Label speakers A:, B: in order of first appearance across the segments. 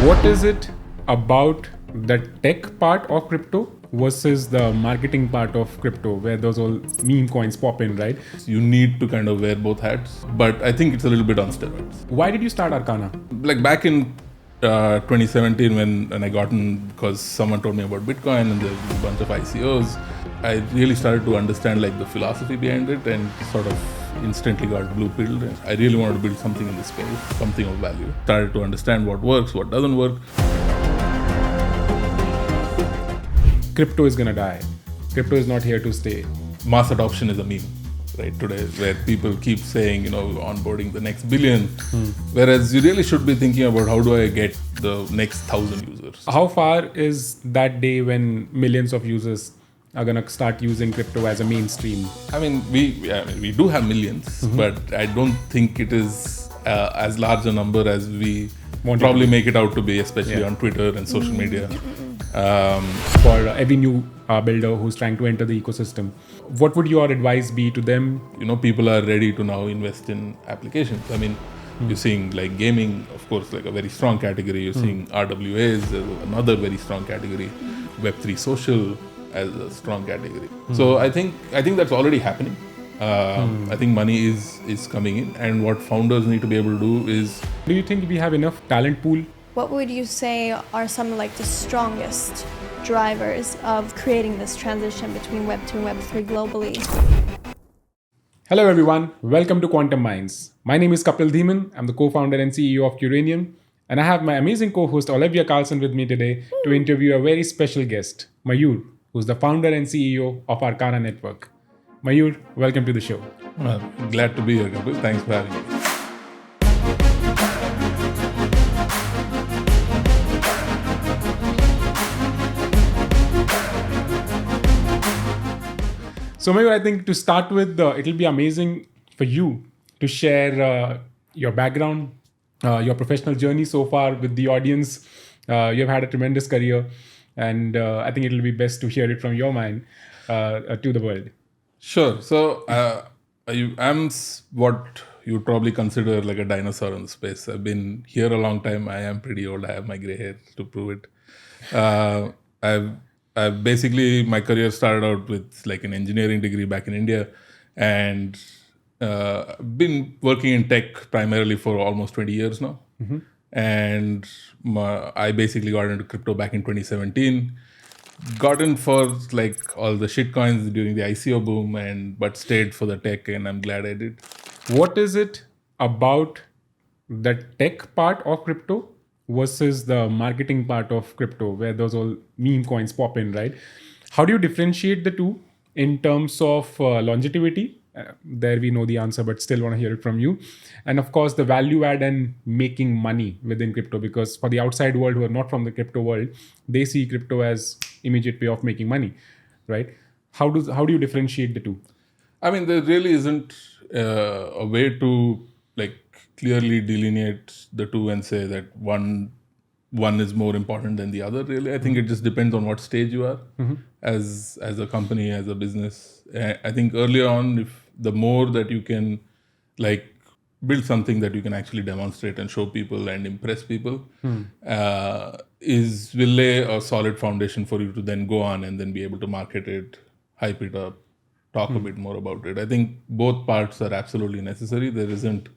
A: What is it about the tech part of crypto versus the marketing part of crypto, where those all meme coins pop in, right?
B: You need to kind of wear both hats, but I think it's a little bit on steroids.
A: Why did you start Arcana?
B: Like back in 2017 when I got in, because someone told me about Bitcoin and there's a bunch of ICOs, I really started to understand like the philosophy behind it and sort of instantly got blue-pilled. I really wanted to build something in this space, something of value. Started to understand what works, what doesn't work.
A: Crypto is gonna die. Crypto is not here to stay.
B: Mass adoption is a meme, right, today, where people keep saying, onboarding the next billion, whereas you really should be thinking about how do I get the next 1,000 users.
A: How far is that day when millions of users are gonna start using crypto as a mainstream?
B: I mean, we do have millions, but I don't think it is as large a number as we probably make it out to be, especially on Twitter and social media.
A: For every new builder who's trying to enter the ecosystem, what would your advice be to them?
B: People are ready to now invest in applications. I mean, you're seeing like gaming, of course, like a very strong category. You're seeing RWAs as another very strong category. Web3 social as a strong category. So I think that's already happening. I think money is coming in, and what founders need to be able to do is...
A: Do you think we have enough talent pool?
C: What would you say are some like the strongest drivers of creating this transition between Web2 and Web3 globally?
A: Hello everyone, welcome to Quantum Minds. My name is Kapil Dhiman. I'm the co-founder and CEO of Uranium, and I have my amazing co-host Olivia Carlson with me today to interview a very special guest, Mayur, who's the founder and CEO of Arcana Network. Mayur, welcome to the show.
B: Well, glad to be here, Kapil. Thanks for having me.
A: So Mayur, I think to start with, it'll be amazing for you to share your background, your professional journey so far with the audience. You've had a tremendous career, and I think it'll be best to hear it from your mind to the world.
B: Sure. So I'm what you would probably consider like a dinosaur in the space. I've been here a long time. I am pretty old. I have my gray hair to prove it. I've basically, my career started out with like an engineering degree back in India, and been working in tech primarily for almost 20 years now. And I basically got into crypto back in 2017. Got in for like all the shit coins during the ICO boom, but stayed for the tech, and I'm glad I did.
A: What is it about the tech part of crypto versus the marketing part of crypto, where those all meme coins pop in, right? How do you differentiate the two in terms of longevity? There we know the answer, but still want to hear it from you. And of course, the value add and making money within crypto, because for the outside world who are not from the crypto world, they see crypto as immediate way of making money, right? How do you differentiate the two?
B: I mean, there really isn't a way to like clearly delineate the two and say that one is more important than the other. Really, I think it just depends on what stage you are as a company, as a business. I think earlier on, if the more that you can like build something that you can actually demonstrate and show people and impress people, will lay a solid foundation for you to then go on and then be able to market it, hype it up, talk a bit more about it. I think both parts are absolutely necessary. There isn't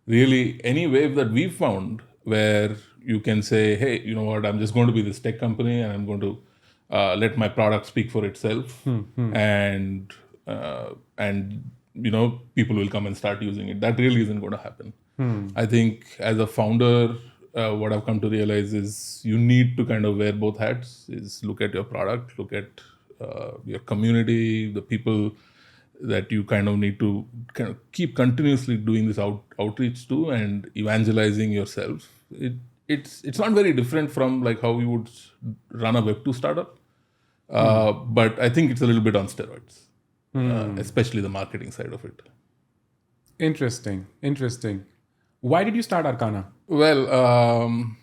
B: really any wave that we've found where you can say, hey, you know what, I'm just going to be this tech company and I'm going to let my product speak for itself, and people will come and start using it. That really isn't going to happen. I think as a founder, what I've come to realize is you need to kind of wear both hats. Is look at your product, look at your community, the people that you kind of need to kind of keep continuously doing this outreach to and evangelizing yourself. It's not very different from like how you would run a Web2 startup, but I think it's a little bit on steroids, especially the marketing side of it.
A: Interesting. Why did you start Arcana?
B: Well,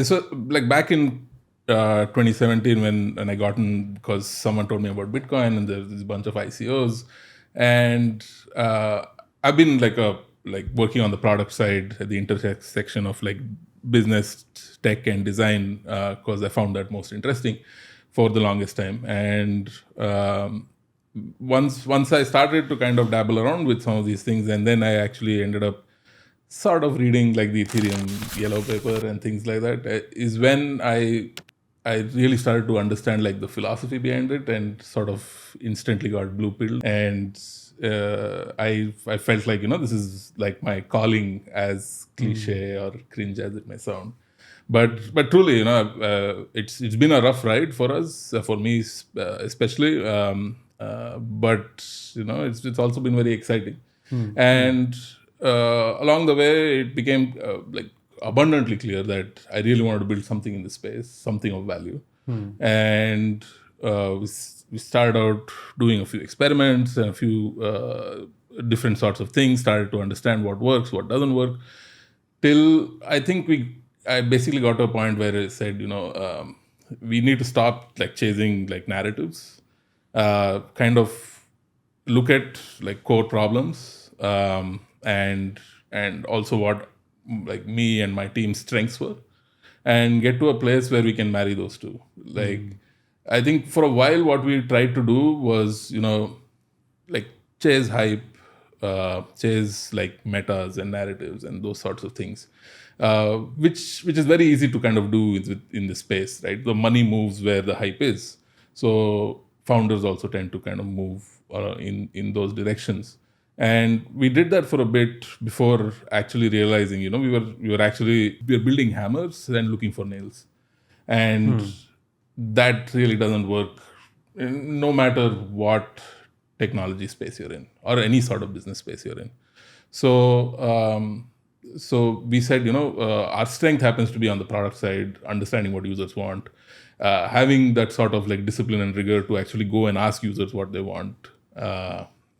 B: so like back in 2017 when I got in, because someone told me about Bitcoin and there's a bunch of ICOs, and I've been like working on the product side at the intersection of like business, tech, and design because I found that most interesting for the longest time. And once I started to kind of dabble around with some of these things, and then I actually ended up sort of reading like the Ethereum yellow paper and things like that, is when I really started to understand like the philosophy behind it, and sort of instantly got blue pilled. And I felt like, this is like my calling, as cliche or cringe as it may sound. But truly, it's been a rough ride for us, for me especially. But it's also been very exciting. And along the way, it became like abundantly clear that I really wanted to build something in this space, something of value. And we started out doing a few experiments and a few different sorts of things, started to understand what works, what doesn't work, till I think I basically got to a point where I said, we need to stop like chasing like narratives, kind of look at like core problems, and also what like me and my team's strengths were, and get to a place where we can marry those two. Like, I think for a while what we tried to do was, like chase hype, chase like metas and narratives and those sorts of things, which is very easy to kind of do in this space, right? The money moves where the hype is. So founders also tend to kind of move in those directions. And we did that for a bit before actually realizing, we were building hammers and looking for nails. And that really doesn't work no matter what technology space you're in or any sort of business space you're in. So we said, our strength happens to be on the product side, understanding what users want, having that sort of like discipline and rigor to actually go and ask users what they want,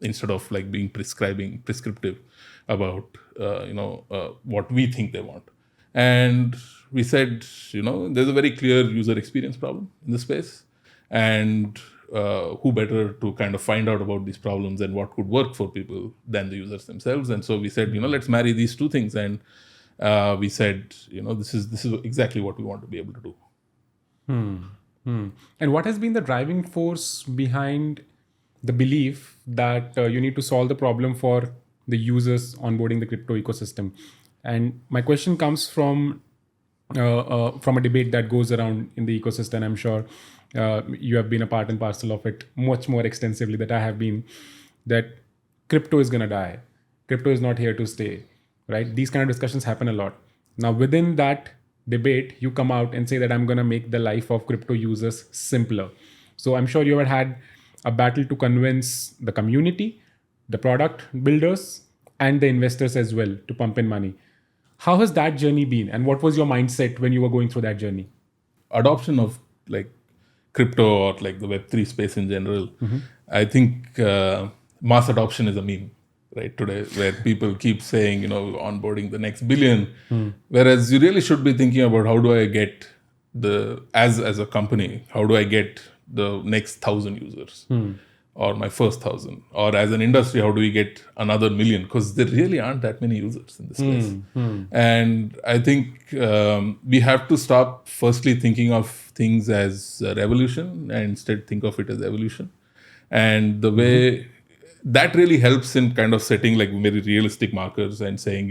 B: instead of like being prescriptive about, what we think they want. And we said, there's a very clear user experience problem in this space, and who better to kind of find out about these problems and what could work for people than the users themselves. And so we said, let's marry these two things. And we said, this is exactly what we want to be able to do.
A: And what has been the driving force behind the belief that you need to solve the problem for the users onboarding the crypto ecosystem? And my question comes from a debate that goes around in the ecosystem. I'm sure you have been a part and parcel of it much more extensively than I have been, that crypto is going to die. Crypto is not here to stay, right? These kind of discussions happen a lot. Now, within that debate, you come out and say that I'm going to make the life of crypto users simpler. So I'm sure you have had a battle to convince the community, the product builders, and the investors as well to pump in money. How has that journey been? And what was your mindset when you were going through that journey?
B: Adoption of like crypto or like the Web3 space in general, I think mass adoption is a meme, right, today, where people keep saying, onboarding the next billion, whereas you really should be thinking about how do I get as a company, how do I get the next 1,000 users, or my first 1,000, or as an industry, how do we get another million? Because there really aren't that many users in this space. And I think we have to stop firstly thinking of things as a revolution and instead think of it as evolution. And the way that really helps in kind of setting like very realistic markers and saying,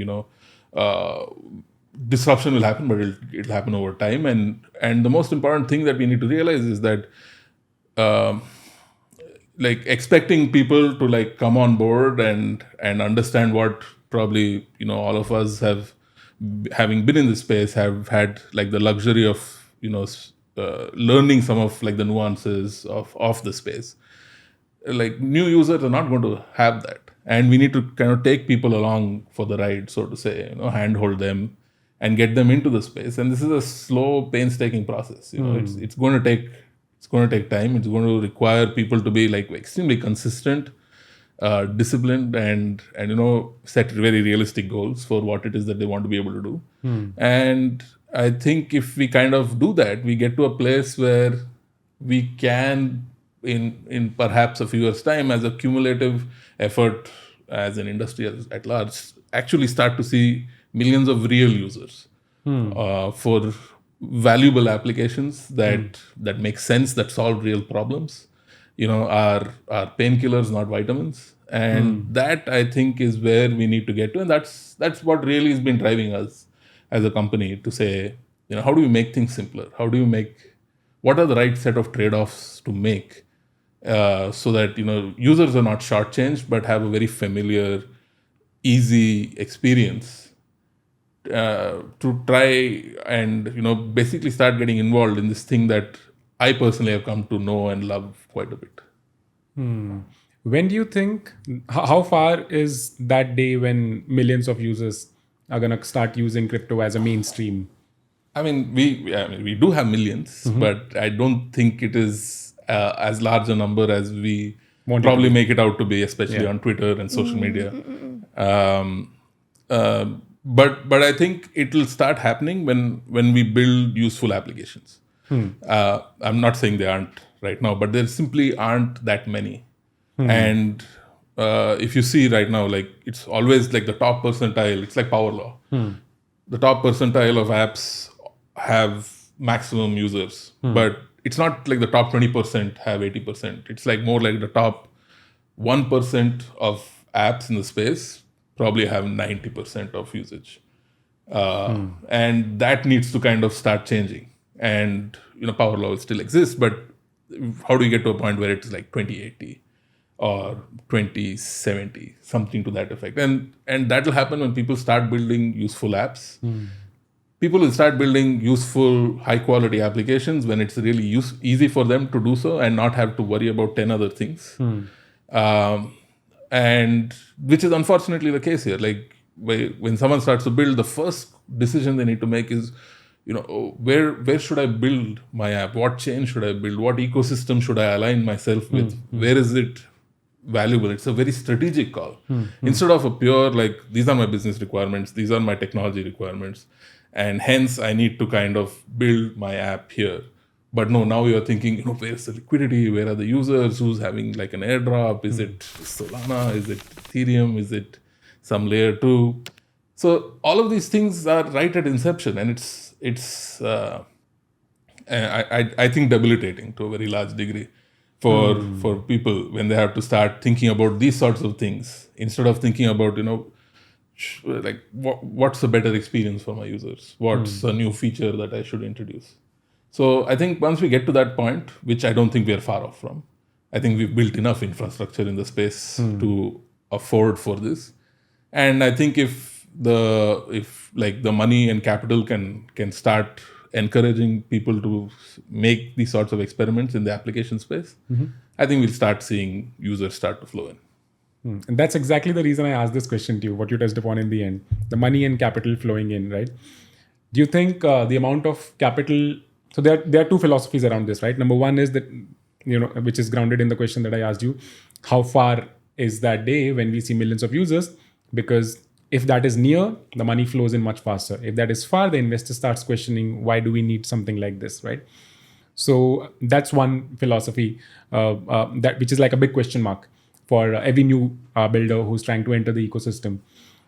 B: disruption will happen, but it'll happen over time. And the most important thing that we need to realize is that like expecting people to like come on board and understand what probably, all of us having been in this space have had like the luxury of, learning some of like the nuances of the space. Like new users are not going to have that. And we need to kind of take people along for the ride, so to say, handhold them and get them into the space. And this is a slow, painstaking process. It's going to take time. It's going to require people to be like extremely consistent, disciplined, and set very realistic goals for what it is that they want to be able to do. And I think if we kind of do that, we get to a place where we can, in perhaps a few years' time, as a cumulative effort as an industry at large, actually start to see millions of real users for valuable applications that make sense, that solve real problems. Are painkillers, not vitamins. And that, I think, is where we need to get to. And that's what really has been driving us as a company to say, how do we make things simpler? What are the right set of trade-offs to make so that, users are not shortchanged, but have a very familiar, easy experience to try and, basically start getting involved in this thing that I personally have come to know and love quite a bit.
A: When do you think, how far is that day when millions of users are going to start using crypto as a mainstream?
B: I mean, we do have millions, but I don't think it is as large a number as we probably make it out to be, especially on Twitter and social media. But I think it will start happening when we build useful applications. I'm not saying they aren't right now, but there simply aren't that many. And if you see right now, like it's always like the top percentile. It's like power law. The top percentile of apps have maximum users, but it's not like the top 20% have 80%. It's like more like the top 1% of apps in the space probably have 90% of usage. And that needs to kind of start changing. And, power law will still exist, but how do you get to a point where it's like 2080 or 2070, something to that effect? And that will happen when people start building useful apps. People will start building useful, high-quality applications when it's really easy for them to do so and not have to worry about 10 other things. And which is unfortunately the case here. Like when someone starts to build, the first decision they need to make is, where should I build my app? What chain should I build? What ecosystem should I align myself with? Where is it valuable? It's a very strategic call. Instead of a pure, like, these are my business requirements, these are my technology requirements, and hence I need to kind of build my app here. But no, now you're thinking, where's the liquidity? Where are the users? Who's having like an airdrop? Is it Solana? Is it Ethereum? Is it some layer 2? So all of these things are right at inception, and it's I think debilitating to a very large degree for people when they have to start thinking about these sorts of things instead of thinking about like what's a better experience for my users? What's a new feature that I should introduce? So I think once we get to that point, which I don't think we are far off from, I think we've built enough infrastructure in the space to afford for this. And I think if the money and capital can start encouraging people to make these sorts of experiments in the application space, I think we'll start seeing users start to flow in.
A: And that's exactly the reason I asked this question to you, what you touched upon in the end, the money and capital flowing in, right? Do you think the amount of capital, so there are two philosophies around this, right? Number one is that, which is grounded in the question that I asked you, how far is that day when we see millions of users? Because if that is near, the money flows in much faster. If that is far, the investor starts questioning, why do we need something like this, right? So that's one philosophy which is like a big question mark for every new builder who's trying to enter the ecosystem.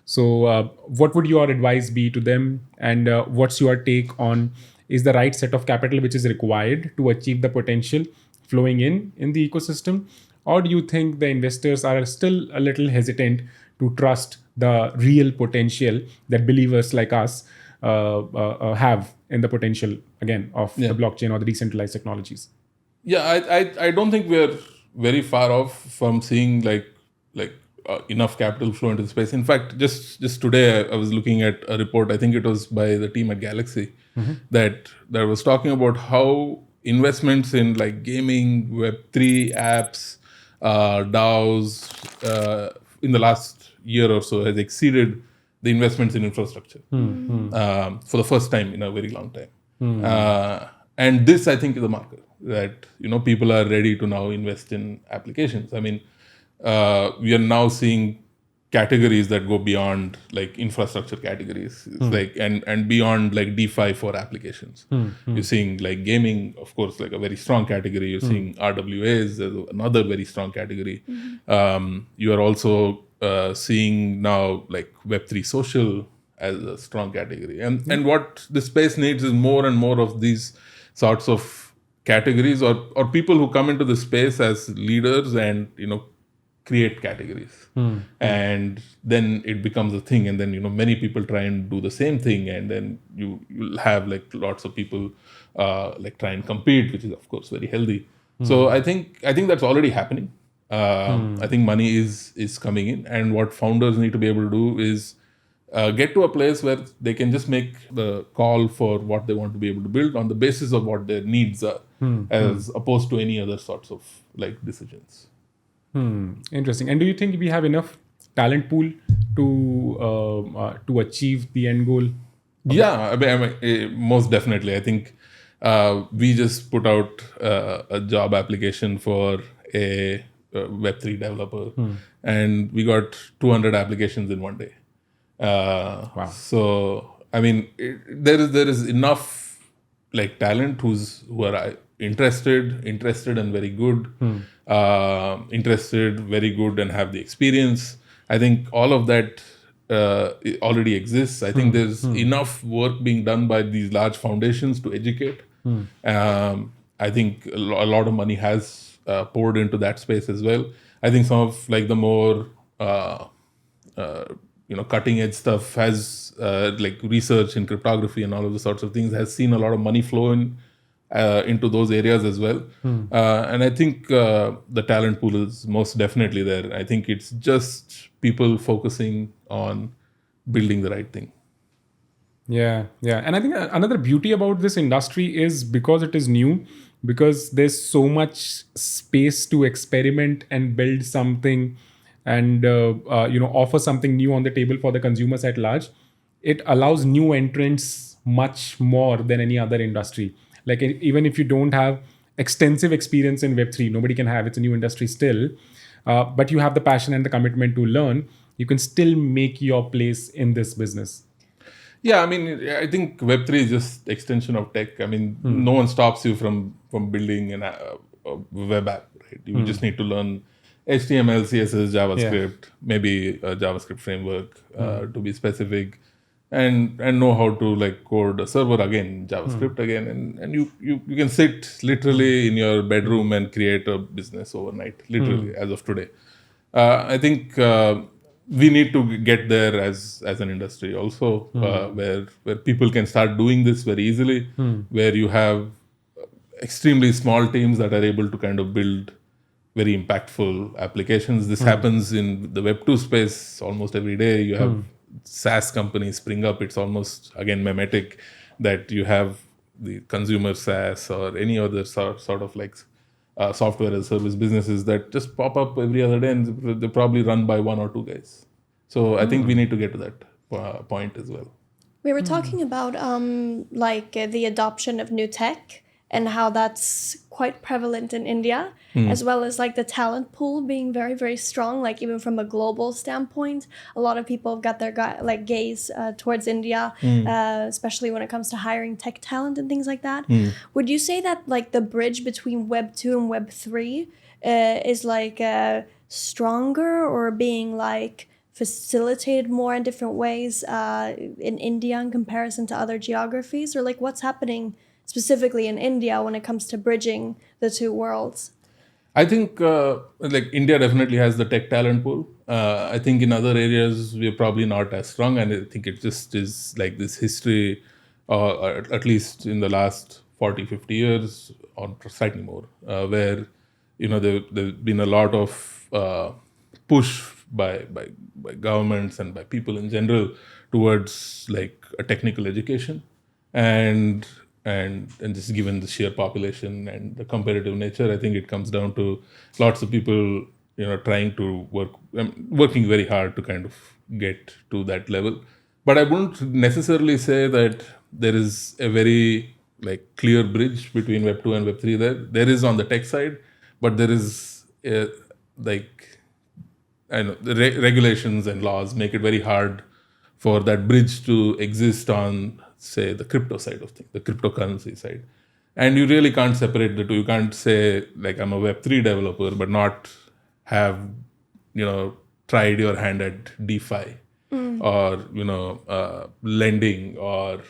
A: So what would your advice be to them? And what's your take on, is the right set of capital which is required to achieve the potential flowing in the ecosystem? Or do you think the investors are still a little hesitant to trust the real potential that believers like us have in the potential, again, of the blockchain or the decentralized technologies?
B: Yeah, I don't think we're very far off from seeing like enough capital flow into the space. In fact, just today I was looking at a report, I think it was by the team at Galaxy, that was talking about how investments in like gaming, Web3 apps, DAOs in the last year or so has exceeded the investments in infrastructure for the first time in a very long time. And this, I think, is a marker that people are ready to now invest in applications. I mean, we are now seeing categories that go beyond like infrastructure categories. It's like and beyond like DeFi for applications. You're seeing like gaming, of course, like a very strong category. You're seeing RWAs as another very strong category. You are also seeing now like Web3 social as a strong category. And what the space needs is more and more of these sorts of categories, or people who come into the space as leaders and create categories. And then it becomes a thing, and then many people try and do the same thing, and then you'll have like lots of people like try and compete, which is of course very healthy. So I think that's already happening. I think money is coming in, and what founders need to be able to do is get to a place where they can just make the call for what they want to be able to build on the basis of what their needs are, as opposed to any other sorts of like decisions.
A: Interesting. And do you think we have enough talent pool to achieve the end goal?
B: Yeah, I mean, most definitely. I think we just put out a job application for a Web3 developer, and we got 200 applications in one day.
A: Wow.
B: So I mean, there is enough like talent who are interested and very good, interested, very good, and have the experience. I think all of that already exists. I think there's enough work being done by these large foundations to educate. I think a lot of money has poured into that space as well. I think some of like the more cutting edge stuff has like research in cryptography and all of the sorts of things has seen a lot of money flow into those areas as well. And I think the talent pool is most definitely there. I think it's just people focusing on building the right thing.
A: Yeah. And I think another beauty about this industry is because it is new, because there's so much space to experiment and build something and offer something new on the table for the consumers at large. It allows new entrants much more than any other industry. Like even if you don't have extensive experience in Web3, nobody can have. It's a new industry still, but you have the passion and the commitment to learn. You can still make your place in this business.
B: Yeah, I mean, I think Web3 is just extension of tech. I mean, no one stops you from building a web app, right? You just need to learn HTML, CSS, JavaScript, maybe a JavaScript framework to be specific, and know how to like code a server again, JavaScript again, and you can sit literally in your bedroom and create a business overnight, literally as of today. I think we need to get there as an industry also, where people can start doing this very easily, where you have extremely small teams that are able to kind of build very impactful applications. This happens in the Web2 space almost every day. You have SaaS companies spring up. It's almost, again, mimetic that you have the consumer SaaS or any other sort of like software as a service businesses that just pop up every other day, and they're probably run by one or two guys. So I think we need to get to that point as well.
C: We were talking about the adoption of new tech and how that's quite prevalent in India, as well as like the talent pool being very, very strong. Like even from a global standpoint, a lot of people have got their gaze towards India, especially when it comes to hiring tech talent and things like that. Would you say that like the bridge between Web2 and Web3 is like stronger or being like facilitated more in different ways in India in comparison to other geographies? Or like what's happening specifically in India when it comes to bridging the two worlds?
B: I think like India definitely has the tech talent pool. I think in other areas we're probably not as strong, and I think it just is like this history, at least in the last 40, 50 years or slightly more, where there's been a lot of push by governments and by people in general towards like a technical education, and just given the sheer population and the competitive nature, I think it comes down to lots of people, trying to working very hard to kind of get to that level. But I wouldn't necessarily say that there is a very like clear bridge between Web2 and Web3 there. There is on the tech side, but there is like, I know the regulations and laws make it very hard for that bridge to exist on, say, the crypto side of things, the cryptocurrency side. And you really can't separate the two. You can't say, like, I'm a Web3 developer, but not have, tried your hand at DeFi. or lending, or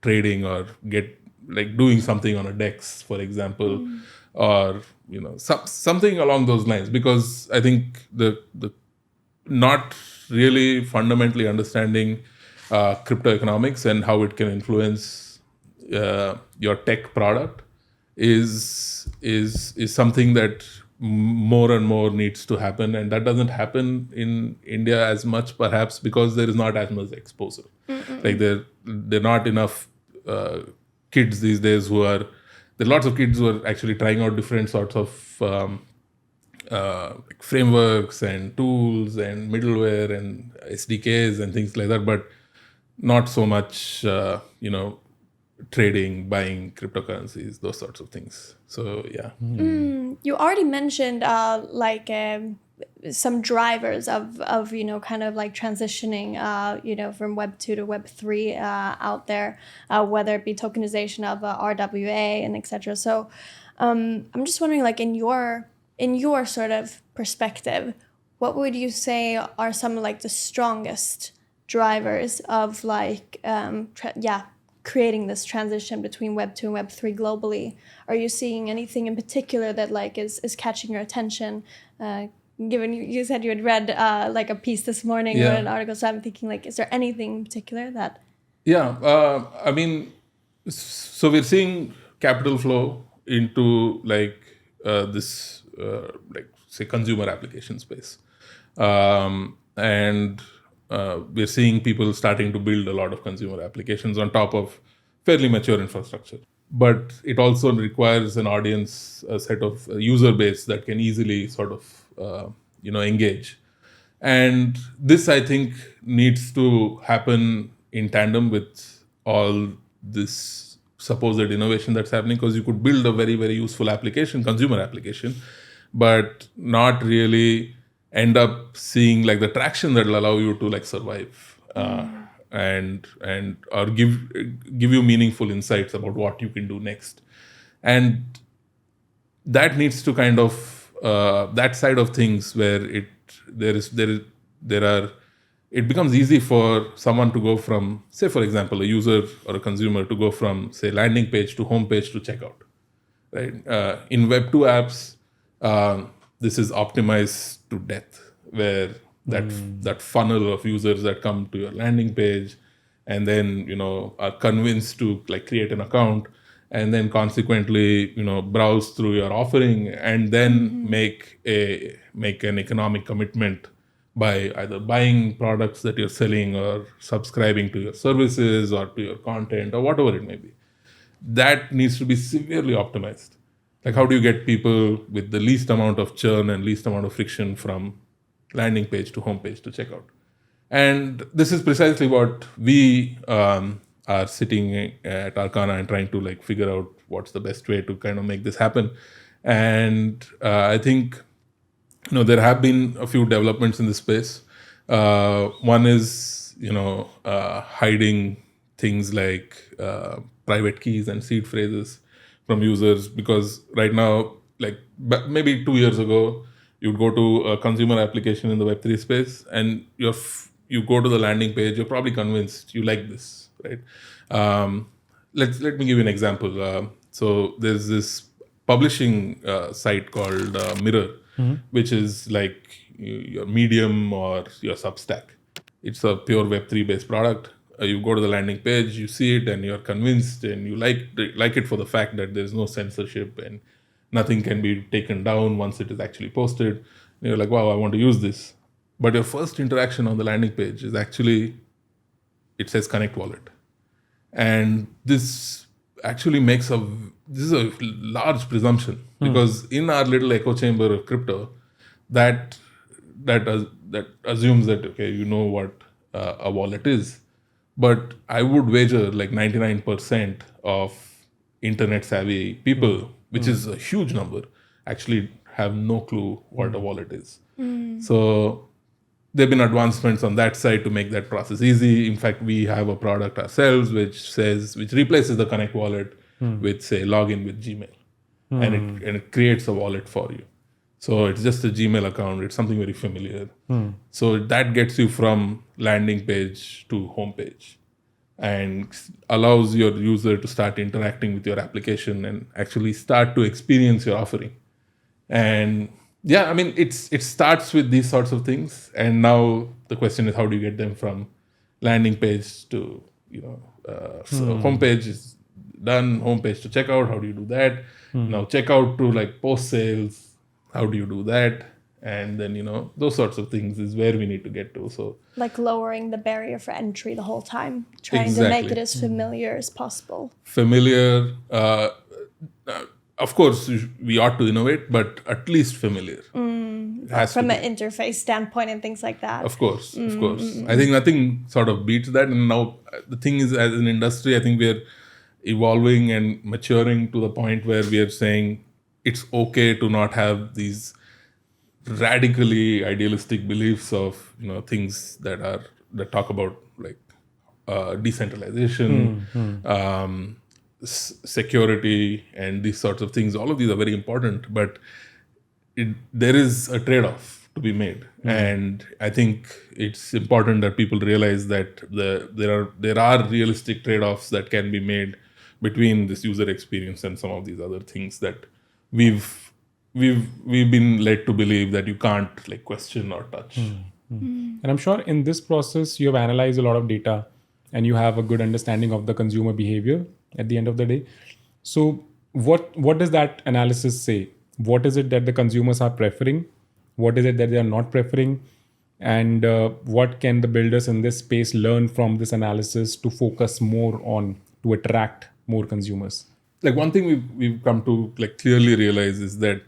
B: trading, or doing something on a DEX, for example, or something along those lines. Because I think the not really fundamentally understanding crypto economics and how it can influence your tech product is something that more and more needs to happen, and that doesn't happen in India as much, perhaps because there is not as much exposure. Like there are not enough kids these days there are lots of kids who are actually trying out different sorts of frameworks and tools and middleware and SDKs and things like that, but not so much trading, buying cryptocurrencies, those sorts of things. So yeah.
C: You already mentioned some drivers of kind of like transitioning from Web2 to Web3 out there, whether it be tokenization of RWA and etc. So I'm just wondering, like in your sort of perspective, what would you say are some of like the strongest drivers of creating this transition between Web2 and Web3 globally? Are you seeing anything in particular that like is catching your attention? Given you said you had read like a piece this morning or an article, so I'm thinking like, is there anything in particular that?
B: Yeah, I mean, so we're seeing capital flow into this say consumer application space, and we're seeing people starting to build a lot of consumer applications on top of fairly mature infrastructure. But it also requires an audience, a set of user base that can easily sort of engage. And this, I think, needs to happen in tandem with all this supposed innovation that's happening, because you could build a very, very useful application, consumer application, but not really end up seeing like the traction that will allow you to like survive and or give you meaningful insights about what you can do next. And that needs to kind of that side of things where it becomes easy for someone to go from, say for example, a user or a consumer to go from, say, landing page to home page to checkout, right? In Web2 apps, this is optimized to death, where that funnel of users that come to your landing page and then are convinced to like create an account, and then consequently browse through your offering, and then make an economic commitment by either buying products that you're selling or subscribing to your services or to your content or whatever it may be. That needs to be severely optimized. Like, how do you get people with the least amount of churn and least amount of friction from landing page to home page to checkout? And this is precisely what we are sitting at Arcana and trying to like figure out what's the best way to kind of make this happen. And I think there have been a few developments in this space. One is hiding things like private keys and seed phrases from users, because right now, like maybe 2 years ago, you'd go to a consumer application in the Web3 space, and you go to the landing page, you're probably convinced you like this, right? Let me give you an example. So there's this publishing site called Mirror, which is like your Medium or your Substack. It's a pure Web3 based product. You go to the landing page, you see it, and you're convinced, and you like it for the fact that there's no censorship and nothing can be taken down once it is actually posted. And you're like, wow, I want to use this. But your first interaction on the landing page is actually, it says Connect Wallet. And this actually this is a large presumption, because in our little echo chamber of crypto, that assumes that, okay, you know what a wallet is. But I would wager like 99% of internet savvy people, which is a huge number, actually have no clue what a wallet is. So there have been advancements on that side to make that process easy. In fact, we have a product ourselves which replaces the Connect Wallet with, say, login with Gmail, and it creates a wallet for you. So it's just a Gmail account. It's something very familiar. So that gets you from landing page to home page and allows your user to start interacting with your application and actually start to experience your offering. And yeah, I mean, it starts with these sorts of things. And now the question is, how do you get them from landing page to, so homepage is done, homepage to checkout. How do you do that? Now checkout to like post sales. How do you do that? And then, those sorts of things is where we need to get to. So
C: Like lowering the barrier for entry the whole time, trying to
B: Exactly.
C: make it as familiar as possible.
B: familiar, of course, we ought to innovate, but at least familiar. It has
C: From
B: to
C: an interface standpoint and things like that.
B: Of course. I think nothing sort of beats that. And now the thing is, as an industry, I think we are evolving and maturing to the point where we are saying it's okay to not have these radically idealistic beliefs of things that talk about like decentralization, security, and these sorts of things. All of these are very important, but there is a trade-off to be made, and I think it's important that people realize that there are realistic trade-offs that can be made between this user experience and some of these other things that we've been led to believe that you can't like question or touch.
A: And I'm sure in this process you have analyzed a lot of data and you have a good understanding of the consumer behavior at the end of the day. So what does that analysis say? What is it that the consumers are preferring? What is it that they are not preferring? And what can the builders in this space learn from this analysis to focus more on to attract more consumers?
B: Like one thing we've come to like clearly realize is that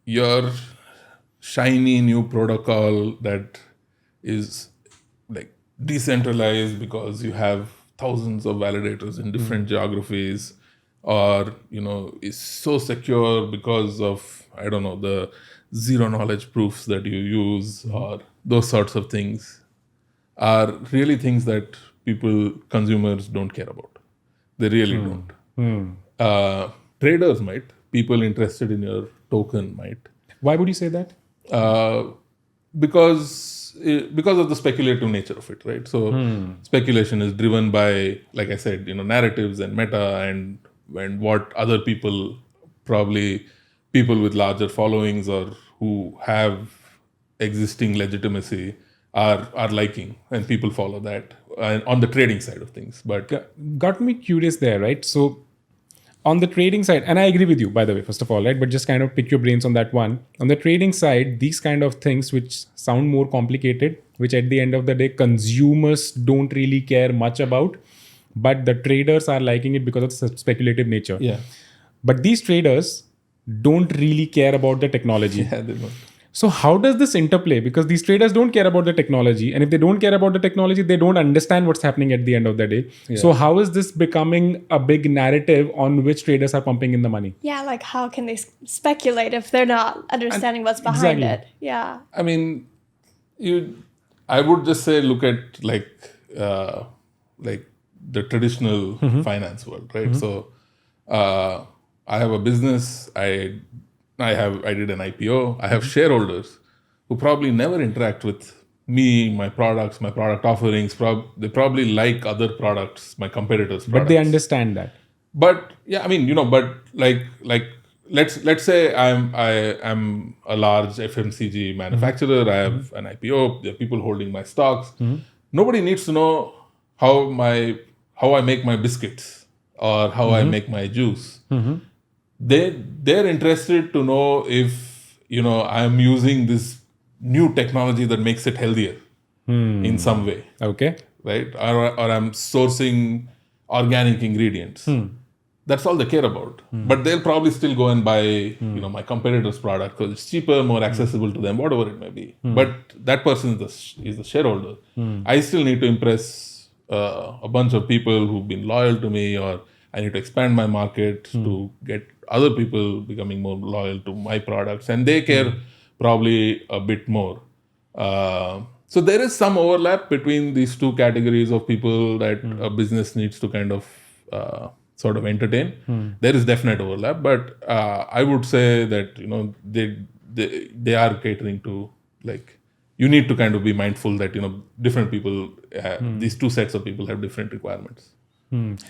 B: your shiny new protocol that is like decentralized because you have thousands of validators in different geographies, or is so secure because of the zero knowledge proofs that you use, or those sorts of things are really things that consumers don't care about. They really don't. Traders might, people interested in your token might.
A: Why would you say that?
B: Because of the speculative nature of it, right? So speculation is driven by, like I said, narratives and meta and what other people, probably people with larger followings or who have existing legitimacy are liking, and people follow that on the trading side of things. But
A: Got me curious there, right? So on the trading side, and I agree with you, by the way, first of all, right? But just kind of pick your brains on that one. On the trading side, these kind of things which sound more complicated, which at the end of the day, consumers don't really care much about, but the traders are liking it because of the speculative nature.
B: yeah,
A: But these traders don't really care about the technology.
B: they don't.
A: So how does this interplay? Because these traders don't care about the technology. And if they don't care about the technology, they don't understand what's happening at the end of the day.
B: Yeah.
A: So how is this becoming a big narrative on which traders are pumping in the money?
C: Yeah, like how can they speculate if they're not understanding what's behind
A: Exactly.
C: it? Yeah.
B: I mean, I would just say look at like the traditional finance world, right? So I have a business. I did an IPO. I have shareholders who probably never interact with me, my products, my product offerings. They probably like other products, my competitors' products.
A: But they understand that.
B: But yeah, I mean, but like let's say I'm a large FMCG manufacturer. I have an IPO. There are people holding my stocks. Nobody needs to know how I make my biscuits or how I make my juice. They're interested to know if I'm using this new technology that makes it healthier in some way,
A: Okay.
B: right? Or I'm sourcing organic ingredients. That's all they care about. But they'll probably still go and buy my competitor's product because it's cheaper, more accessible to them, whatever it may be. But that person is the shareholder. I still need to impress a bunch of people who've been loyal to me, or I need to expand my market to get other people becoming more loyal to my products, and they care probably a bit more. So there is some overlap between these two categories of people that a business needs to kind of sort of entertain. There is definite overlap, but I would say that they are catering to, like, you need to kind of be mindful that different people, these two sets of people have different requirements.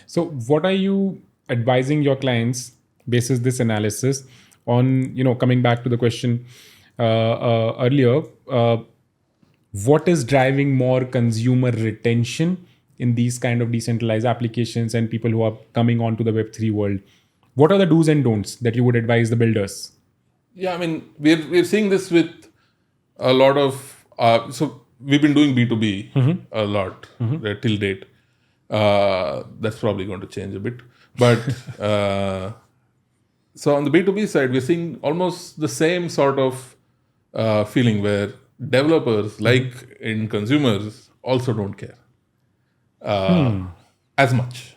A: So what are you advising your clients basis this analysis on, coming back to the question earlier, what is driving more consumer retention in these kind of decentralized applications and people who are coming onto the Web3 world? What are the do's and don'ts that you would advise the builders?
B: Yeah, I mean, we're seeing this with a lot of, so we've been doing B2B a lot till date. That's probably going to change a bit. But so on the B2B side, we're seeing almost the same sort of feeling where developers, like in consumers, also don't care as much.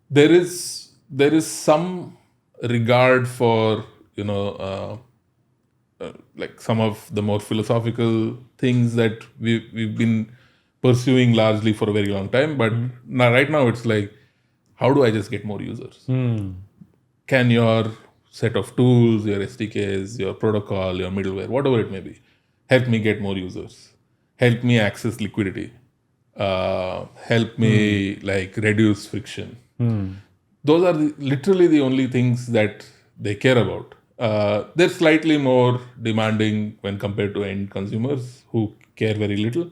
B: There is some regard for like some of the more philosophical things that we've been pursuing largely for a very long time, but right now it's like, how do I just get more users? Can your set of tools, your SDKs, your protocol, your middleware, whatever it may be, help me get more users, help me access liquidity, help me like reduce friction? Those are literally the only things that they care about. They're slightly more demanding when compared to end consumers who care very little.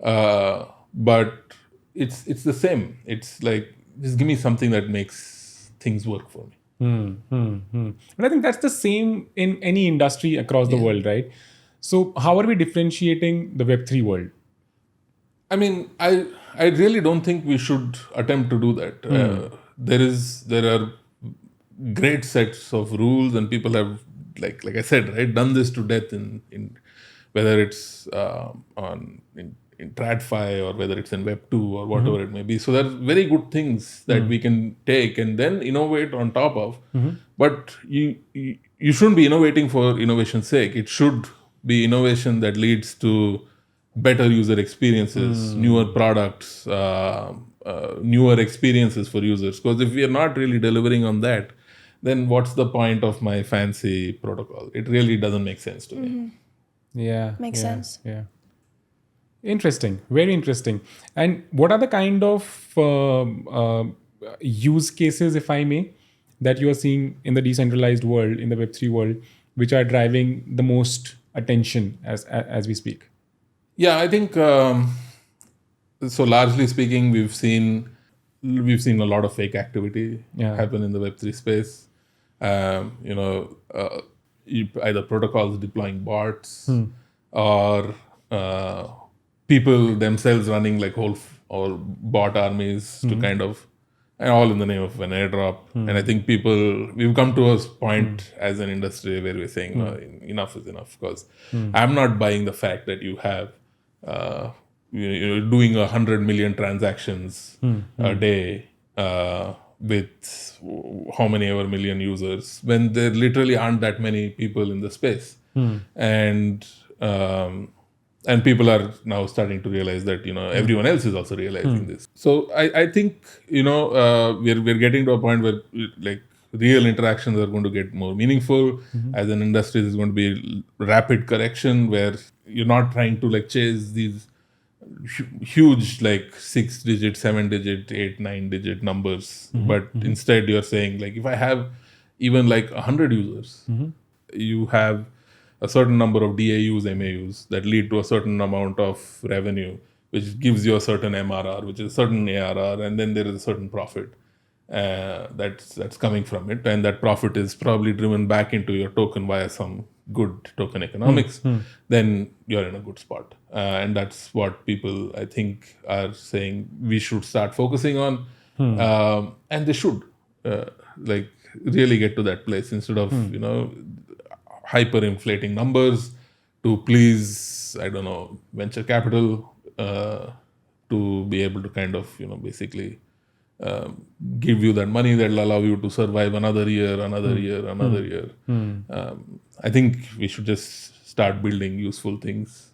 B: But it's the same. It's like, just give me something that makes things work for me.
A: And I think that's the same in any industry across the world, right? So how are we differentiating the Web3 world?
B: I mean, I really don't think we should attempt to do that. There are great sets of rules, and people have, like I said, right, done this to death in whether it's in TradFi or whether it's in Web2 or whatever it may be. So there's very good things that we can take and then innovate on top of. But you shouldn't be innovating for innovation's sake. It should be innovation that leads to better user experiences, newer products, newer experiences for users. Because if we are not really delivering on that, then what's the point of my fancy protocol? It really doesn't make sense to me.
A: Yeah.
C: Makes sense.
A: Yeah. Interesting. Very interesting. And what are the kind of use cases, if I may, that you are seeing in the decentralized world, in the Web3 world, which are driving the most attention as we speak?
B: Yeah, I think so. Largely speaking, we've seen a lot of fake activity happen in the Web3 space. Either protocols deploying bots or people themselves running like whole or bot armies to kind of, and all in the name of an airdrop. And I think we've come to a point as an industry where we're saying, no, enough is enough, because I'm not buying the fact that you have you're doing 100 million transactions a day with how many ever million users, when there literally aren't that many people in the space. And people are now starting to realize that everyone else is also realizing this. So I think we're getting to a point where like real interactions are going to get more meaningful. As an industry, there's going to be rapid correction where you're not trying to like chase these huge like 6-digit, 7-digit, 8, 9-digit numbers, but instead you're saying like, if I have even like 100 users, you have a certain number of DAUs, MAUs that lead to a certain amount of revenue, which gives you a certain MRR, which is a certain ARR, and then there is a certain profit that's coming from it, and that profit is probably driven back into your token via some good token economics. Then you're in a good spot, and that's what people, I think, are saying we should start focusing on, and they should like really get to that place instead of hyperinflating numbers to please, I don't know, venture capital, to be able to kind of, basically give you that money that will allow you to survive another year. I think we should just start building useful things.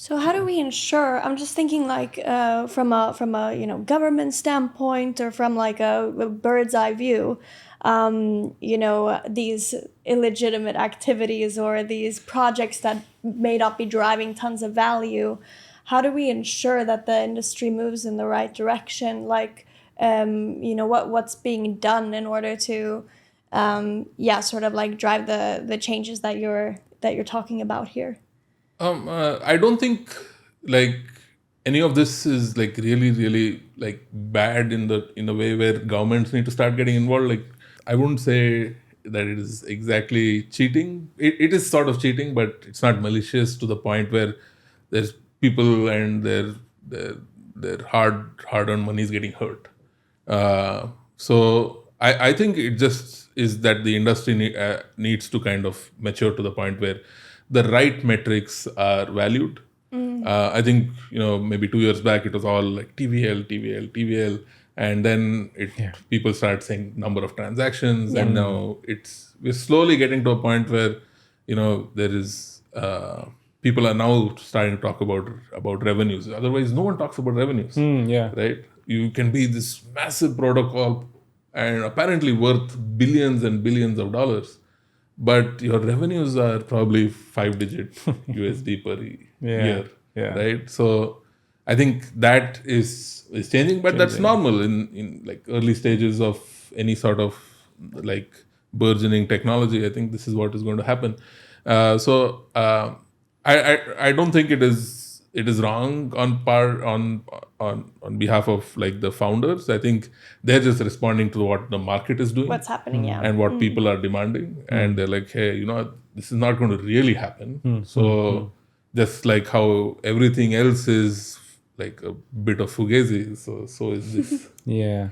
C: So how do we ensure? I'm just thinking like from a government standpoint or from like a bird's eye view, these illegitimate activities or these projects that may not be driving tons of value. How do we ensure that the industry moves in the right direction? Like, what's being done in order to, sort of like drive the changes that you're talking about here.
B: I don't think like any of this is like really like bad in a way where governments need to start getting involved. Like I wouldn't say that it is exactly cheating. It is sort of cheating, but it's not malicious to the point where there's people and their hard-earned money is getting hurt. So I think it just is that the industry needs to kind of mature to the point where the right metrics are valued. I think maybe 2 years back it was all like TVL, and then people start saying number of transactions, and now we're slowly getting to a point where there is people are now starting to talk about revenues. Otherwise, no one talks about revenues. Right? You can be this massive protocol and apparently worth billions and billions of dollars, but your revenues are probably 5-digit USD per year. Right? So I think that is changing, but that's normal in like early stages of any sort of like burgeoning technology. I think this is what is going to happen. I don't think it is wrong on behalf of like the founders. I think they're just responding to what the market is doing,
C: what's happening,
B: and what people are demanding, and they're like, hey, this is not going to really happen. So just like how everything else is like a bit of fugazi, so is this.
A: Yeah.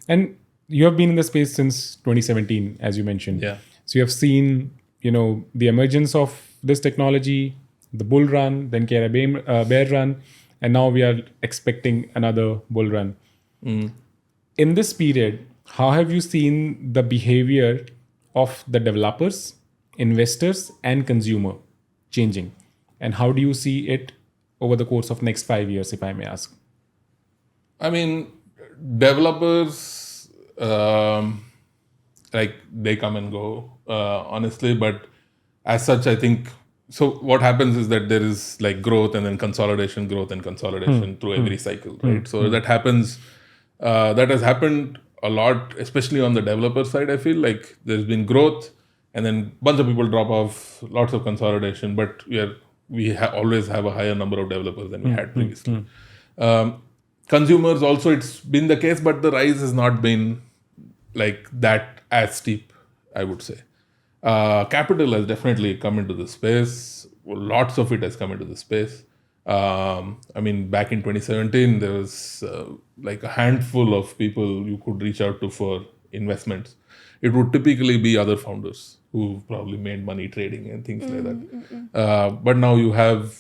A: And you have been in the space since 2017, as you mentioned.
B: Yeah.
A: So you have seen, the emergence of this technology, the bull run, then bear run, and now we are expecting another bull run. In this period, how have you seen the behavior of the developers, investors, and consumer changing? And how do you see it over the course of next 5 years, if I may ask?
B: I mean, developers, like they come and go, honestly, but as such, I think, so what happens is that there is like growth and then consolidation through every cycle, right? So that happens, that has happened a lot, especially on the developer side. I feel like there's been growth and then bunch of people drop off, lots of consolidation, but always have a higher number of developers than we had previously. Consumers also, it's been the case, but the rise has not been like that as steep, I would say. Capital has definitely come into the space. Lots of it has come into the space. I mean, back in 2017, there was like a handful of people you could reach out to for investments. It would typically be other founders who probably made money trading and things like that. But now you have,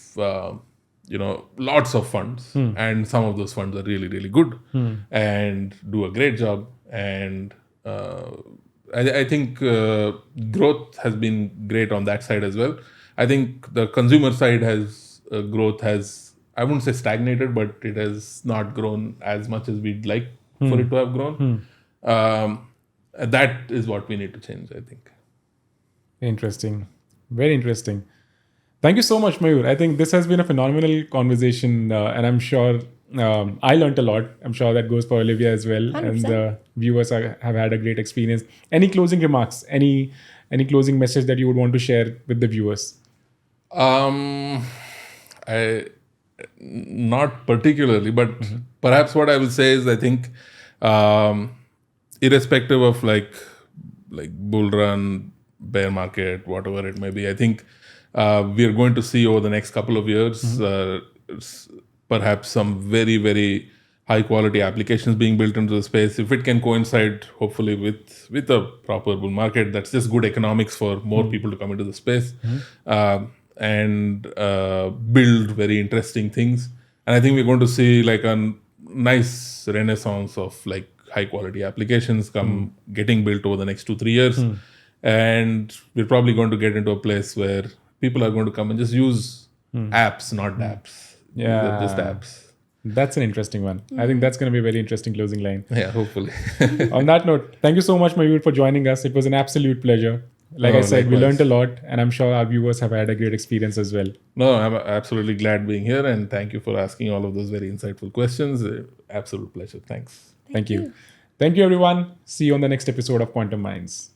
B: lots of funds, and some of those funds are really, really good and do a great job. And I think growth has been great on that side as well. I think the consumer side growth has, I wouldn't say stagnated, but it has not grown as much as we'd like for it to have grown. That is what we need to change, I think.
A: Interesting. Very interesting. Thank you so much, Mayur. I think this has been a phenomenal conversation, and I'm sure I learned a lot. I'm sure that goes for Olivia as well.
C: 100%.
A: And the viewers have had a great experience. Any closing remarks? Any closing message that you would want to share with the viewers?
B: Not particularly, but perhaps what I will say is I think irrespective of like bull run, bear market, whatever it may be, I think we are going to see over the next couple of years perhaps some very, very high quality applications being built into the space. If it can coincide hopefully with a proper bull market, that's just good economics for more people to come into the space and build very interesting things. And I think we're going to see like a nice renaissance of like high quality applications getting built over the next 2-3 years. And we're probably going to get into a place where people are going to come and just use apps, not dApps. These are just
A: Yeah.
B: apps.
A: That's an interesting one. I think that's going to be a very interesting closing line.
B: Yeah, hopefully.
A: On that note, thank you so much, Mayur, for joining us. It was an absolute pleasure. Like
B: Oh,
A: I said, we
B: likewise.
A: learned a lot, and I'm sure our viewers have had a great experience as well.
B: No, I'm absolutely glad being here, and thank you for asking all of those very insightful questions. Absolute pleasure. Thanks.
A: Thank you. Thank you, everyone. See you on the next episode of Quantum Minds.